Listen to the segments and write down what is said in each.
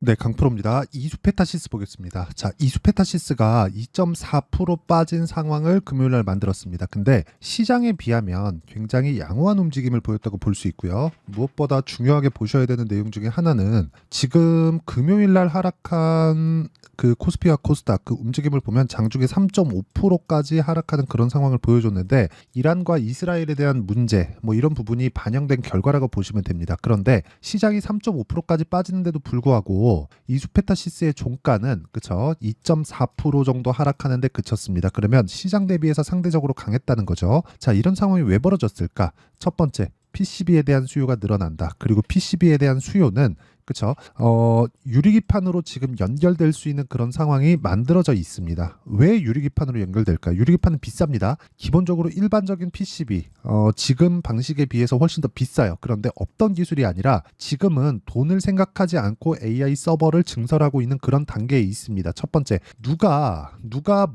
네, 강프로입니다. 이수페타시스 보겠습니다. 자, 이수페타시스가 2.4% 빠진 상황을 금요일 날 만들었습니다. 근데 시장에 비하면 굉장히 양호한 움직임을 보였다고 볼 수 있고요. 무엇보다 중요하게 보셔야 되는 내용 중에 하나는 지금 금요일 날 하락한 그 코스피와 코스닥 그 움직임을 보면 장중에 3.5%까지 하락하는 그런 상황을 보여줬는데 이란과 이스라엘에 대한 문제 뭐 이런 부분이 반영된 결과라고 보시면 됩니다. 그런데 시장이 3.5%까지 빠지는데도 불구하고 이수페타시스의 종가는 그쵸 2.4% 정도 하락하는데 그쳤습니다. 그러면 시장 대비해서 상대적으로 강했다는 거죠. 자, 이런 상황이 왜 벌어졌을까? 첫 번째, PCB에 대한 수요가 늘어난다. 그리고 PCB에 대한 수요는 그쵸? 유리기판으로 지금 연결될 수 있는 그런 상황이 만들어져 있습니다. 왜 유리기판으로 연결될까? 유리기판은 비쌉니다. 기본적으로 일반적인 PCB, 지금 방식에 비해서 훨씬 더 비싸요. 그런데 없던 기술이 아니라 지금은 돈을 생각하지 않고 AI 서버를 증설하고 있는 그런 단계에 있습니다. 첫 번째, 누가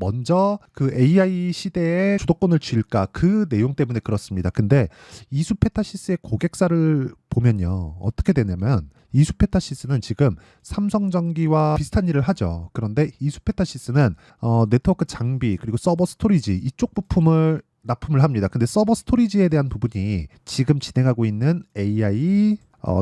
먼저 그 AI 시대에 주도권을 쥘까? 그 내용 때문에 그렇습니다. 근데 이수페타시스의 고객사를 보면요. 어떻게 되냐면 이수페타시스는 지금 삼성전기와 비슷한 일을 하죠. 그런데 이수페타시스는 네트워크 장비 그리고 서버 스토리지 이쪽 부품을 납품을 합니다. 근데 서버 스토리지에 대한 부분이 지금 진행하고 있는 AI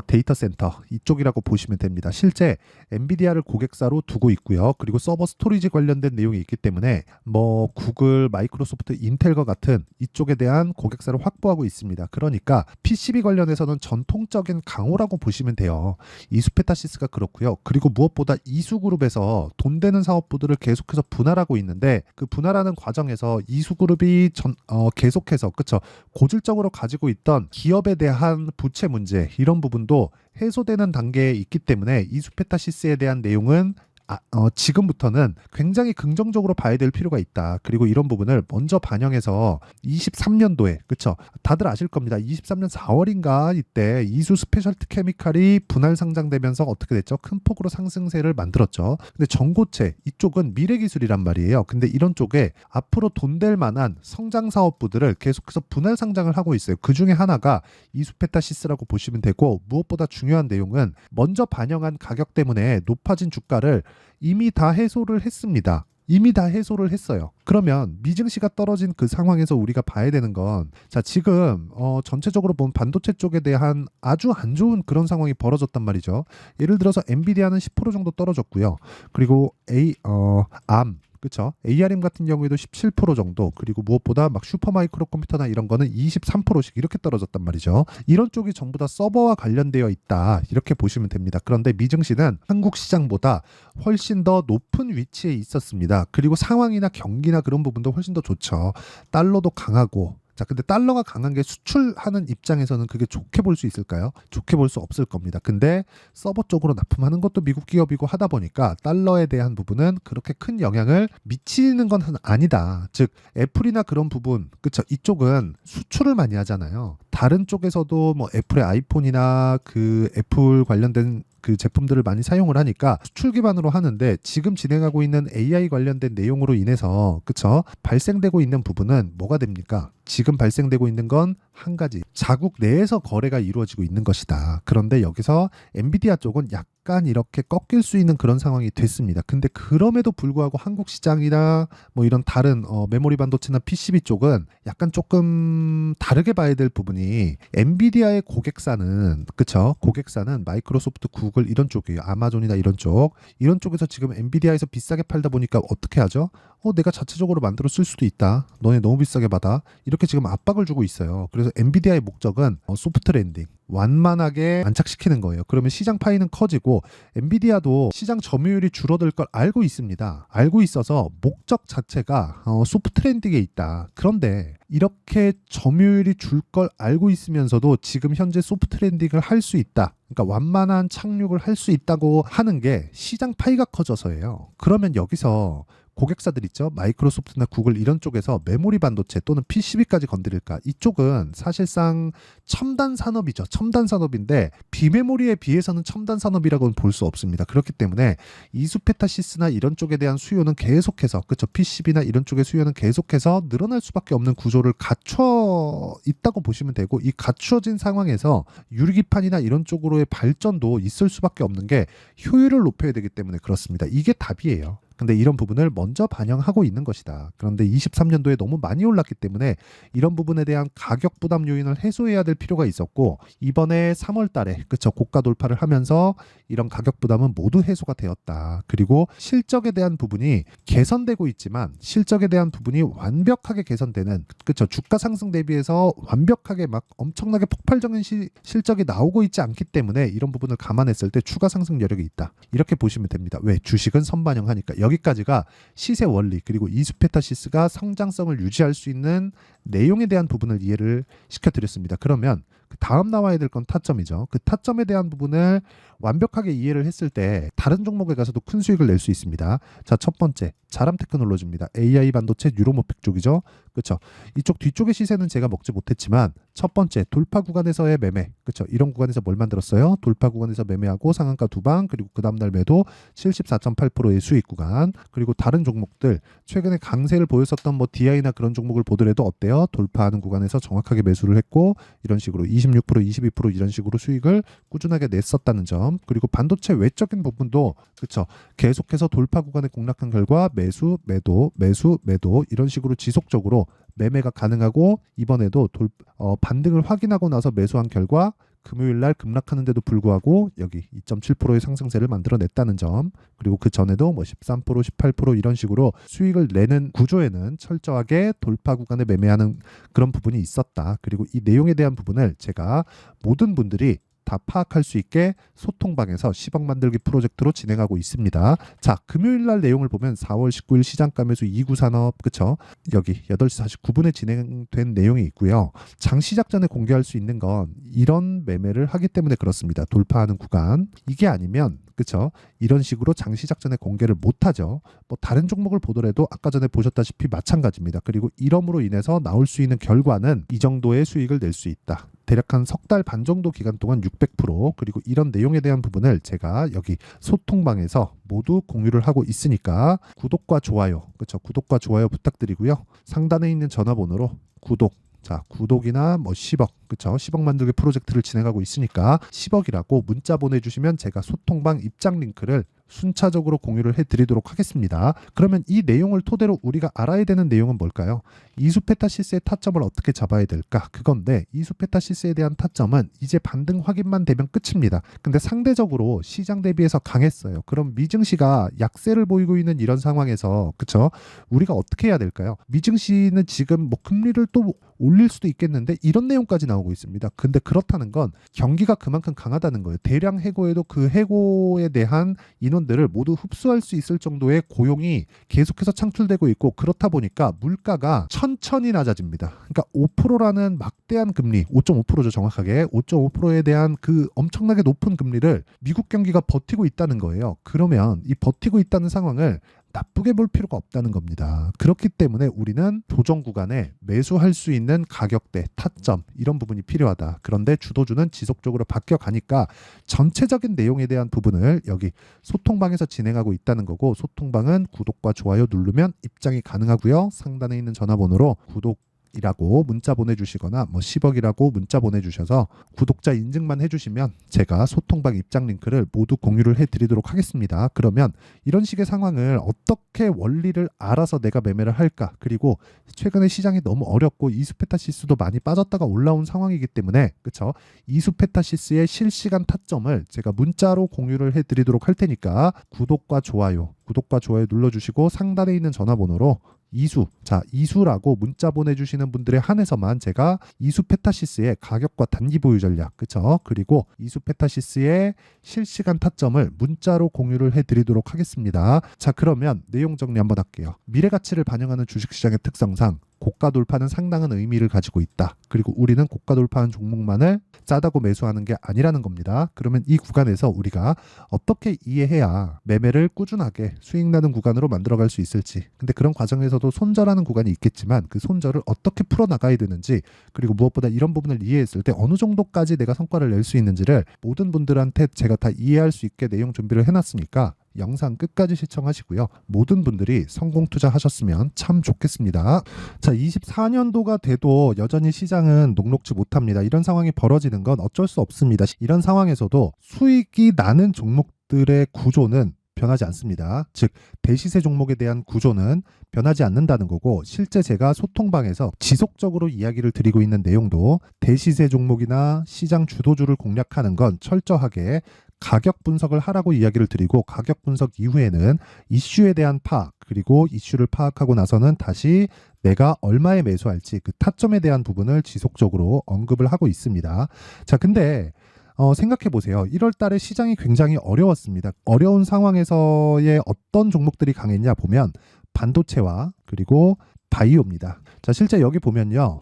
데이터 센터 이쪽이라고 보시면 됩니다. 실제 엔비디아를 고객사로 두고 있고요. 그리고 서버 스토리지 관련된 내용이 있기 때문에 뭐 구글, 마이크로소프트, 인텔과 같은 이쪽에 대한 고객사를 확보하고 있습니다. 그러니까 PCB 관련해서는 전통적인 강호라고 보시면 돼요. 이수페타시스가 그렇고요. 그리고 무엇보다 이수그룹에서 돈 되는 사업부들을 계속해서 분할하고 있는데 그 분할하는 과정에서 이수그룹이 계속해서 그쵸 고질적으로 가지고 있던 기업에 대한 부채 문제 이런 부분도 해소되는 단계에 있기 때문에 이수페타시스에 대한 내용은 지금부터는 굉장히 긍정적으로 봐야 될 필요가 있다. 그리고 이런 부분을 먼저 반영해서 23년도에 그쵸? 다들 아실 겁니다. 23년 4월인가 이때 이수 스페셜티 케미칼이 분할 상장되면서 어떻게 됐죠? 큰 폭으로 상승세를 만들었죠. 근데 전고체 이쪽은 미래 기술이란 말이에요. 근데 이런 쪽에 앞으로 돈 될 만한 성장 사업부들을 계속해서 분할 상장을 하고 있어요. 그 중에 하나가 이수페타시스라고 보시면 되고 무엇보다 중요한 내용은 먼저 반영한 가격 때문에 높아진 주가를 이미 다 해소를 했습니다. 이미 다 해소를 했어요. 그러면 미증시가 떨어진 그 상황에서 우리가 봐야 되는 건 자, 지금 전체적으로 보면 반도체 쪽에 대한 아주 안 좋은 그런 상황이 벌어졌단 말이죠. 예를 들어서 엔비디아는 10% 정도 떨어졌고요. 그리고 암 그쵸? ARM 같은 경우에도 17% 정도 그리고 무엇보다 막 슈퍼마이크로 컴퓨터나 이런 거는 23%씩 이렇게 떨어졌단 말이죠. 이런 쪽이 전부 다 서버와 관련되어 있다 이렇게 보시면 됩니다. 그런데 미증시는 한국 시장보다 훨씬 더 높은 위치에 있었습니다. 그리고 상황이나 경기나 그런 부분도 훨씬 더 좋죠. 달러도 강하고 자, 근데 달러가 강한 게 수출하는 입장에서는 그게 좋게 볼 수 있을까요? 좋게 볼 수 없을 겁니다. 근데 서버 쪽으로 납품하는 것도 미국 기업이고 하다 보니까 달러에 대한 부분은 그렇게 큰 영향을 미치는 건 아니다. 즉, 애플이나 그런 부분, 그쵸? 이쪽은 수출을 많이 하잖아요. 다른 쪽에서도 뭐 애플의 아이폰이나 그 애플 관련된 그 제품들을 많이 사용을 하니까 수출 기반으로 하는데 지금 진행하고 있는 AI 관련된 내용으로 인해서 그쵸? 발생되고 있는 부분은 뭐가 됩니까? 지금 발생되고 있는 건 한 가지 자국 내에서 거래가 이루어지고 있는 것이다. 그런데 여기서 엔비디아 쪽은 약간 이렇게 꺾일 수 있는 그런 상황이 됐습니다. 근데 그럼에도 불구하고 한국 시장이나 뭐 이런 다른 메모리 반도체나 PCB 쪽은 약간 조금 다르게 봐야 될 부분이 엔비디아의 고객사는 그쵸? 고객사는 마이크로소프트, 구글 이런 쪽이에요. 아마존이나 이런 쪽에서 지금 엔비디아에서 비싸게 팔다 보니까 어떻게 하죠? 내가 자체적으로 만들어 쓸 수도 있다. 너네 너무 비싸게 받아. 이렇게 지금 압박을 주고 있어요. 그래서 엔비디아의 목적은 소프트 랜딩, 완만하게 안착시키는 거예요. 그러면 시장 파이는 커지고 엔비디아도 시장 점유율이 줄어들 걸 알고 있습니다. 알고 있어서 목적 자체가 소프트 랜딩에 있다. 그런데 이렇게 점유율이 줄 걸 알고 있으면서도 지금 현재 소프트 랜딩을 할 수 있다. 그러니까 완만한 착륙을 할 수 있다고 하는 게 시장 파이가 커져서예요. 그러면 여기서 고객사들 있죠. 마이크로소프트나 구글 이런 쪽에서 메모리 반도체 또는 PCB까지 건드릴까? 이쪽은 사실상 첨단 산업이죠. 첨단 산업인데 비메모리에 비해서는 첨단 산업이라고는 볼 수 없습니다. 그렇기 때문에 이수페타시스나 이런 쪽에 대한 수요는 계속해서 그렇죠. PCB나 이런 쪽의 수요는 계속해서 늘어날 수밖에 없는 구조를 갖춰 있다고 보시면 되고 이 갖추어진 상황에서 유리기판이나 이런 쪽으로의 발전도 있을 수밖에 없는 게 효율을 높여야 되기 때문에 그렇습니다. 이게 답이에요. 근데 이런 부분을 먼저 반영하고 있는 것이다. 그런데 23년도에 너무 많이 올랐기 때문에 이런 부분에 대한 가격 부담 요인을 해소해야 될 필요가 있었고 이번에 3월 달에 그쵸 고가 돌파를 하면서 이런 가격 부담은 모두 해소가 되었다. 그리고 실적에 대한 부분이 개선되고 있지만 실적에 대한 부분이 완벽하게 개선되는 그쵸 주가 상승 대비해서 완벽하게 막 엄청나게 폭발적인 실적이 나오고 있지 않기 때문에 이런 부분을 감안했을 때 추가 상승 여력이 있다. 이렇게 보시면 됩니다. 왜? 주식은 선반영하니까. 여기까지가 시세 원리 그리고 이수페타시스가 성장성을 유지할 수 있는 내용에 대한 부분을 이해를 시켜드렸습니다. 그러면 다음 나와야 될 건 타점이죠. 그 타점에 대한 부분을 완벽하게 이해를 했을 때 다른 종목에 가서도 큰 수익을 낼 수 있습니다. 자, 첫 번째 자람 테크놀로지입니다. AI 반도체 뉴로모픽 쪽이죠. 그렇죠. 이쪽 뒤쪽의 시세는 제가 먹지 못했지만 첫 번째 돌파 구간에서의 매매. 그렇죠. 이런 구간에서 뭘 만들었어요? 돌파 구간에서 매매하고 상한가 두 방 그리고 그 다음 날 매도 74.8%의 수익 구간. 그리고 다른 종목들 최근에 강세를 보였었던 뭐 DI나 그런 종목을 보더라도 어때요? 돌파하는 구간에서 정확하게 매수를 했고 이런 식으로 26%, 22% 이런 식으로 수익을 꾸준하게 냈었다는 점. 그리고 반도체 외적인 부분도 그렇죠. 계속해서 돌파 구간에 공략한 결과 매수, 매도, 매수, 매도 이런 식으로 지속적으로 매매가 가능하고 이번에도 반등을 확인하고 나서 매수한 결과 금요일 날 급락하는데도 불구하고 여기 2.7%의 상승세를 만들어냈다는 점. 그리고 그 전에도 뭐 13%, 18% 이런 식으로 수익을 내는 구조에는 철저하게 돌파 구간에 매매하는 그런 부분이 있었다. 그리고 이 내용에 대한 부분을 제가 모든 분들이 다 파악할 수 있게 소통방에서 10억 만들기 프로젝트로 진행하고 있습니다. 자, 금요일 날 내용을 보면 4월 19일 시장가 매수 2구 산업 그쵸? 여기 8시 49분에 진행된 내용이 있고요. 장 시작 전에 공개할 수 있는 건 이런 매매를 하기 때문에 그렇습니다. 돌파하는 구간. 이게 아니면 그쵸? 이런 식으로 장 시작 전에 공개를 못하죠. 뭐 다른 종목을 보더라도 아까 전에 보셨다시피 마찬가지입니다. 그리고 이럼으로 인해서 나올 수 있는 결과는 이 정도의 수익을 낼 수 있다. 대략 한 석 달 반 정도 기간 동안 600% 그리고 이런 내용에 대한 부분을 제가 여기 소통방에서 모두 공유를 하고 있으니까 구독과 좋아요 그렇죠 구독과 좋아요 부탁드리고요 상단에 있는 전화번호로 구독이나 뭐 10억 그쵸 10억 만들기 프로젝트를 진행하고 있으니까 10억이라고 문자 보내주시면 제가 소통방 입장 링크를 순차적으로 공유를 해드리도록 하겠습니다. 그러면 이 내용을 토대로 우리가 알아야 되는 내용은 뭘까요? 이수페타시스의 타점을 어떻게 잡아야 될까? 그건데 이수페타시스에 대한 타점은 이제 반등 확인만 되면 끝입니다. 근데 상대적으로 시장 대비해서 강했어요. 그럼 미증시가 약세를 보이고 있는 이런 상황에서 그쵸? 우리가 어떻게 해야 될까요? 미증시는 지금 뭐 금리를 또 올릴 수도 있겠는데 이런 내용까지 나오고 있습니다. 근데 그렇다는 건 경기가 그만큼 강하다는 거예요. 대량 해고에도 그 해고에 대한 인원들을 모두 흡수할 수 있을 정도의 고용이 계속해서 창출되고 있고 그렇다 보니까 물가가 천천히 낮아집니다. 그러니까 5%라는 막대한 금리, 5.5%죠 정확하게 5.5%에 대한 그 엄청나게 높은 금리를 미국 경기가 버티고 있다는 거예요. 그러면 이 버티고 있다는 상황을 나쁘게 볼 필요가 없다는 겁니다. 그렇기 때문에 우리는 조정 구간에 매수할 수 있는 가격대, 타점 이런 부분이 필요하다. 그런데 주도주는 지속적으로 바뀌어 가니까 전체적인 내용에 대한 부분을 여기 소통방에서 진행하고 있다는 거고 소통방은 구독과 좋아요 누르면 입장이 가능하고요. 상단에 있는 전화번호로 이라고 문자 보내주시거나 뭐 10억이라고 문자 보내주셔서 구독자 인증만 해주시면 제가 소통방 입장 링크를 모두 공유를 해드리도록 하겠습니다. 그러면 이런 식의 상황을 어떻게 원리를 알아서 내가 매매를 할까? 그리고 최근에 시장이 너무 어렵고 이수페타시스도 많이 빠졌다가 올라온 상황이기 때문에 그쵸? 이수페타시스의 실시간 타점을 제가 문자로 공유를 해드리도록 할 테니까 구독과 좋아요 눌러주시고 상단에 있는 전화번호로 이수라고 문자 보내주시는 분들에 한해서만 제가 이수페타시스의 가격과 단기 보유 전략 그쵸 그리고 이수페타시스의 실시간 타점을 문자로 공유를 해드리도록 하겠습니다. 자 그러면 내용 정리 한번 할게요. 미래가치를 반영하는 주식시장의 특성상 고가 돌파는 상당한 의미를 가지고 있다. 그리고 우리는 고가 돌파한 종목만을 싸다고 매수하는 게 아니라는 겁니다. 그러면 이 구간에서 우리가 어떻게 이해해야 매매를 꾸준하게 수익 나는 구간으로 만들어갈 수 있을지, 근데 그런 과정에서도 손절하는 구간이 있겠지만 그 손절을 어떻게 풀어나가야 되는지, 그리고 무엇보다 이런 부분을 이해했을 때 어느 정도까지 내가 성과를 낼 수 있는지를 모든 분들한테 제가 다 이해할 수 있게 내용 준비를 해놨으니까 영상 끝까지 시청하시고요. 모든 분들이 성공 투자하셨으면 참 좋겠습니다. 자, 24년도가 돼도 여전히 시장은 녹록지 못합니다. 이런 상황이 벌어지는 건 어쩔 수 없습니다. 이런 상황에서도 수익이 나는 종목들의 구조는 변하지 않습니다. 즉, 대시세 종목에 대한 구조는 변하지 않는다는 거고, 실제 제가 소통방에서 지속적으로 이야기를 드리고 있는 내용도 대시세 종목이나 시장 주도주를 공략하는 건 철저하게 가격 분석을 하라고 이야기를 드리고, 가격 분석 이후에는 이슈에 대한 파악, 그리고 이슈를 파악하고 나서는 다시 내가 얼마에 매수할지 그 타점에 대한 부분을 지속적으로 언급을 하고 있습니다. 자, 근데 생각해 보세요. 1월 달에 시장이 굉장히 어려웠습니다. 어려운 상황에서의 어떤 종목들이 강했냐 보면 반도체와 그리고 바이오입니다. 자, 실제 여기 보면요.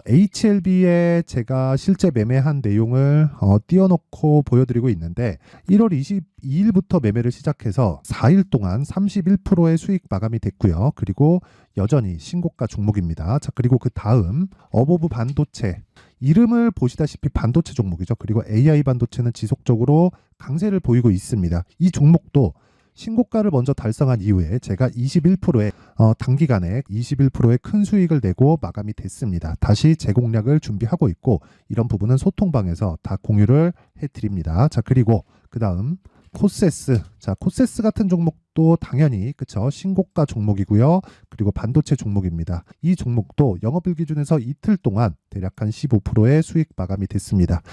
HLB에 제가 실제 매매한 내용을 띄워놓고 보여드리고 있는데, 1월 22일부터 매매를 시작해서 4일 동안 31%의 수익 마감이 됐고요. 그리고 여전히 신고가 종목입니다. 자, 그리고 그 다음 어보브 반도체, 이름을 보시다시피 반도체 종목이죠. 그리고 AI 반도체는 지속적으로 강세를 보이고 있습니다. 이 종목도 신고가를 먼저 달성한 이후에 제가 21%의 단기간에 21%의 큰 수익을 내고 마감이 됐습니다. 다시 재공략을 준비하고 있고, 이런 부분은 소통방에서 다 공유를 해드립니다. 자, 그리고 그 다음 코세스. 자, 코세스 같은 종목도 당연히 그쵸, 신고가 종목이고요. 그리고 반도체 종목입니다. 이 종목도 영업일 기준에서 이틀 동안 대략 한 15%의 수익 마감이 됐습니다.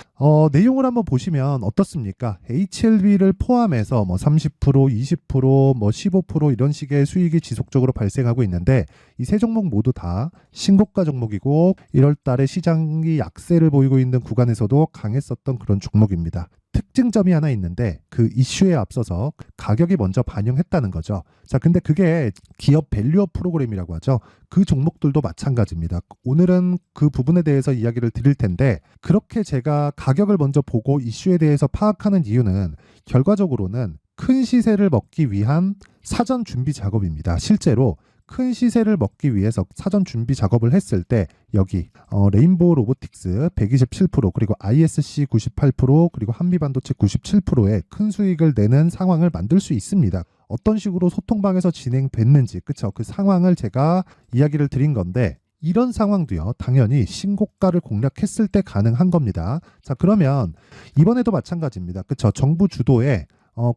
내용을 한번 보시면 어떻습니까? HLB를 포함해서 뭐 30%, 20%, 뭐 15% 이런 식의 수익이 지속적으로 발생하고 있는데, 이 세 종목 모두 다 신고가 종목이고 1월 달에 시장이 약세를 보이고 있는 구간에서도 강했었던 그런 종목입니다. 특징점이 하나 있는데, 그 이슈에 앞서서 가격이 먼저 반영했다는 거죠. 자, 근데 그게 기업 밸류업 프로그램이라고 하죠. 그 종목들도 마찬가지입니다. 오늘은 그 부분에 대해서 이야기를 드릴 텐데, 그렇게 제가 가격을 먼저 보고 이슈에 대해서 파악하는 이유는 결과적으로는 큰 시세를 먹기 위한 사전 준비 작업입니다. 실제로 큰 시세를 먹기 위해서 사전 준비 작업을 했을 때 여기 레인보우 로보틱스 127%, 그리고 ISC 98%, 그리고 한미반도체 97%의 큰 수익을 내는 상황을 만들 수 있습니다. 어떤 식으로 소통방에서 진행됐는지, 그쵸? 그 상황을 제가 이야기를 드린 건데, 이런 상황도요, 당연히 신고가를 공략했을 때 가능한 겁니다. 자, 그러면 이번에도 마찬가지입니다. 그쵸? 정부 주도의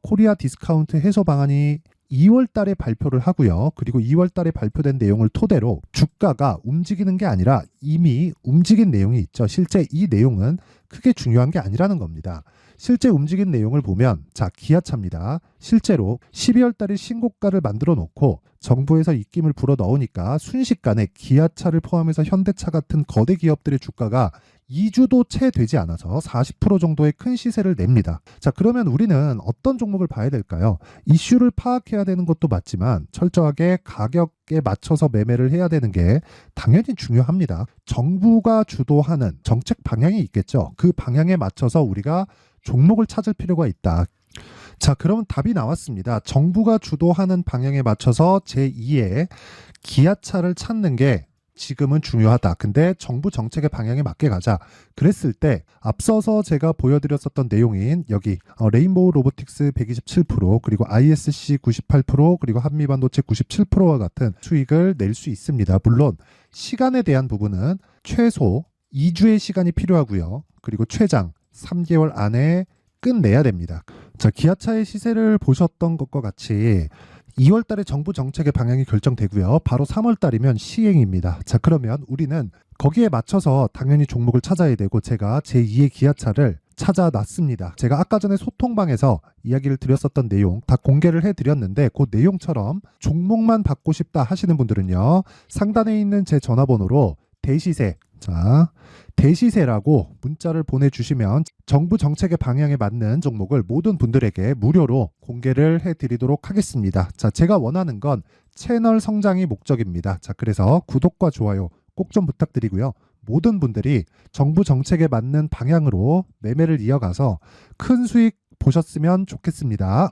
코리아 디스카운트 해소 방안이 2월 달에 발표를 하고요. 그리고 2월 달에 발표된 내용을 토대로 주가가 움직이는 게 아니라 이미 움직인 내용이 있죠. 실제 이 내용은 크게 중요한 게 아니라는 겁니다. 실제 움직인 내용을 보면, 자, 기아차입니다. 실제로 12월 달에 신고가를 만들어 놓고 정부에서 입김을 불어 넣으니까 순식간에 기아차를 포함해서 현대차 같은 거대 기업들의 주가가 2주도 채 되지 않아서 40% 정도의 큰 시세를 냅니다. 자, 그러면 우리는 어떤 종목을 봐야 될까요? 이슈를 파악해야 되는 것도 맞지만 철저하게 가격에 맞춰서 매매를 해야 되는 게 당연히 중요합니다. 정부가 주도하는 정책 방향이 있겠죠. 그 방향에 맞춰서 우리가 종목을 찾을 필요가 있다. 자, 그럼 답이 나왔습니다. 정부가 주도하는 방향에 맞춰서 제2의 기아차를 찾는 게 지금은 중요하다. 근데 정부 정책의 방향에 맞게 가자. 그랬을 때 앞서서 제가 보여드렸었던 내용인 여기 레인보우 로보틱스 127%, 그리고 ISC 98%, 그리고 한미반도체 97%와 같은 수익을 낼 수 있습니다. 물론 시간에 대한 부분은 최소 2주의 시간이 필요하고요. 그리고 최장 3개월 안에 끝내야 됩니다. 자, 기아차의 시세를 보셨던 것과 같이 2월 달에 정부 정책의 방향이 결정되고요. 바로 3월 달이면 시행입니다. 자, 그러면 우리는 거기에 맞춰서 당연히 종목을 찾아야 되고, 제가 제2의 기아차를 찾아놨습니다. 제가 아까 전에 소통방에서 이야기를 드렸었던 내용 다 공개를 해드렸는데, 그 내용처럼 종목만 받고 싶다 하시는 분들은요, 상단에 있는 제 전화번호로 대시세, 자, 대시세라고 문자를 보내주시면 정부 정책의 방향에 맞는 종목을 모든 분들에게 무료로 공개를 해드리도록 하겠습니다. 자, 제가 원하는 건 채널 성장이 목적입니다. 자, 그래서 구독과 좋아요 꼭 좀 부탁드리고요. 모든 분들이 정부 정책에 맞는 방향으로 매매를 이어가서 큰 수익 보셨으면 좋겠습니다.